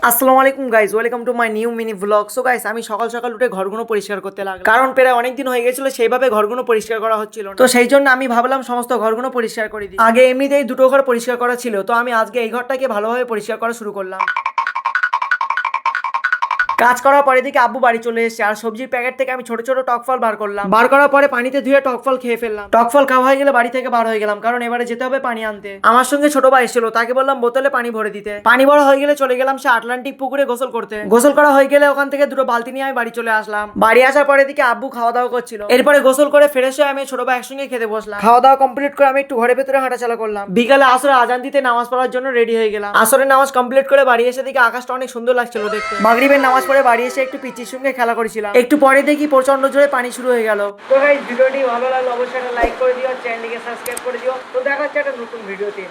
আসসালামু আলাইকুম guys, welcome to my new mini blog. So guys, আমি সকাল সকাল উঠে ঘরগুলো পরিষ্কার করতে লাগলাম, কারণ প্রায় অনেক দিন হয়ে গেছিল সেইভাবে ঘরগুলো পরিষ্কার করা হচ্ছিল না। তো সেই জন্য আমি ভাবলাম সমস্ত ঘরগুলো পরিষ্কার করে দিই। আগে এমনিতেই দুটো ঘর পরিষ্কার করা ছিল, তো আমি আজকে এই ঘরটাকে ভালোভাবে পরিষ্কার করা শুরু করলাম। কাজ করার পরে দিকে আব্বু বাড়ি চলে এসেছে, আর সবজির প্যাকেট থেকে আমি ছোট ছোট টক ফল বার করলাম। বার করার পরে পানিতে ধুয়ে টক ফল খেয়ে ফেললাম। টক ফল খাওয়া হয়ে গেলে বাড়ি থেকে বার হয়ে গেলাম, কারণ এবারে যেতে হবে পানি আনতে। আমার সঙ্গে ছোট ভাই এসেছিল, তাকে বললাম বোতলে পানি ভরে দিতে। পানি ভরা হয়ে গেলে চলে গেলাম সে আটলান্টিক পুকুরে গোসল করতে। গোসল করা হয়ে গেলে ওখান থেকে দুটো বালতি নিয়ে আমি বাড়ি চলে আসলাম। বাড়ি আসার পরে দিকে আব্বু খাওয়া দাওয়া করছিল। এরপরে গোসল করে ফ্রেশ হয়ে আমি ছোট ভাই একসঙ্গে খেতে বসলাম। খাওয়া দাওয়া কমপ্লিট করে আমি একটু ঘরের ভেতরে হাঁটাচলা করলাম। বিকালে আসরে আজান দিতে নামাজ পড়ার জন্য রেডি হয়ে গেলাম। আসরের নামাজ কমপ্লিট করে বাড়ি এসে দিকে আকাশটা অনেক সুন্দর লাগছিল দেখতে। মাগরিবের নামাজ পড়ে বাড়ি এসে একটু পিচির সঙ্গে খেলা করেছিলাম। একটু পরে দেখি প্রচন্ড জোরে পানি শুরু হয়ে গেল। তো গাইস, ভিডিওটি ভালো লাগলে অবশ্যই লাইক করে দিও, চ্যানেলটিকে সাবস্ক্রাইব করে দিও। তো দেখা হচ্ছে একটা নতুন ভিডিওতে।